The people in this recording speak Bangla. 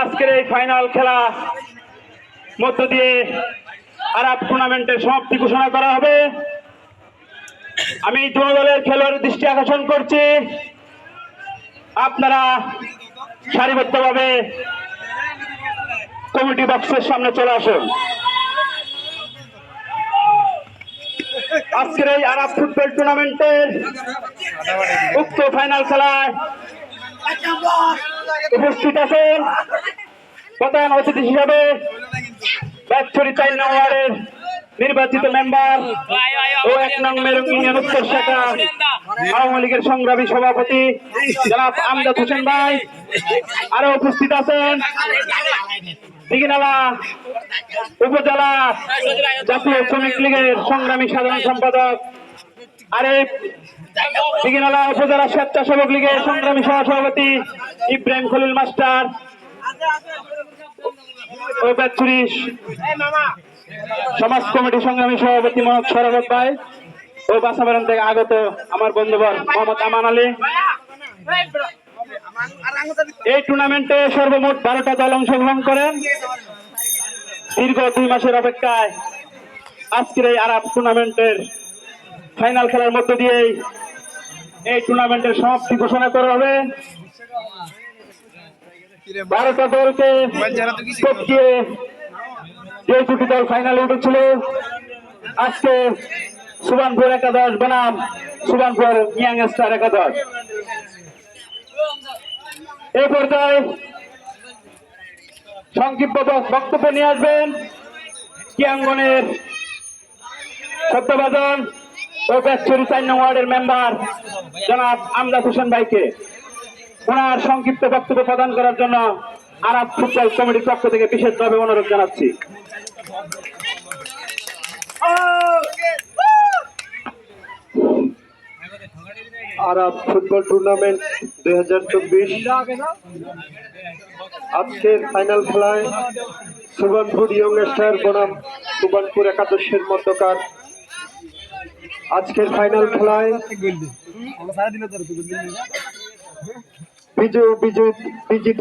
আজকের এই ফাইনাল খেলা মধ্য দিয়ে আরব টুর্নামেন্টের সমাপ্তি ঘোষণা করা হবে। আমি দুই দলের খেলোয়াড়ের দৃষ্টি আকর্ষণ করছি, আপনারা সারিবদ্ধভাবে কমিটি বক্সের সামনে চলে আসুন। আজকের এই আরব ফুটবল টুর্নামেন্টের উক্ত ফাইনাল খেলায় উপস্থিত আছেন প্রধান অতিথি হিসাবে ব্যাটছড়ি ৪ নং ওয়ার্ডের নির্বাচিত মেম্বার ও ১ নং মেরুং ইউনিয়ন উত্তর শাখা আওয়ামী লীগের সংগ্রামী সভাপতি জনাব আমজাদ হোসেন ভাই। আরো উপস্থিত আছেন দিঘিনালা উপজেলা জাতীয় শ্রমিক লীগের সংগ্রামী সাধারণ সম্পাদক আরেফ, দিঘিনালা উপজেলা স্বেচ্ছাসেবক লীগের সংগ্রামী সহসভাপতি ইব্রাহিম খলিল মাস্টার ও ব্যাটছড়ি সমাজ কমিটি সংগ্রামী সভাপতি মোহাম্মদ শরাফত ভাই ও বাসাবাড়ান থেকে আগত আমার বন্ধুবর মোহাম্মদ আমান আলী। এই টুর্নামেন্টে সর্বমোট 12টা দল অংশগ্রহণ করেন। দীর্ঘ 2 মাসের অপেক্ষায় আজকের এই আরব টুর্নামেন্টের ফাইনাল খেলার মধ্য দিয়ে এই টুর্নামেন্টের সমাপ্তি ঘোষণা করা হবে। 12টা দলকে টপকিয়ে যে 2টি দল ফাইনালে উঠেছিল, আজকে সুবানপুর একাদশ বনাম সুবানপুর ইয়াংস্টার একাদশ। এই পর্যায়ে সংক্ষিপ্ত বক্তব্য নিয়ে আসবেন ক্রীড়াঙ্গনের সত্যবাদন ও ব্যাটছড়ি ৪ নং ওয়ার্ডের মেম্বার জনাব আমজাদ হোসেন ভাইকে। ওনার সংক্ষিপ্ত বক্তব্য প্রদান করার জন্য আরব ফুটবল কমিটির পক্ষ থেকে বিশেষভাবে অনুরোধ জানাচ্ছি। আরব ফুটবল টুর্নামেন্ট 2024 আজকের ফাইনাল খেলায় সুবানপুর ইয়ংস্টার বনাম সুবানপুর একাদশের মধ্যকার আজকের ফাইনাল খেলায় বিজিত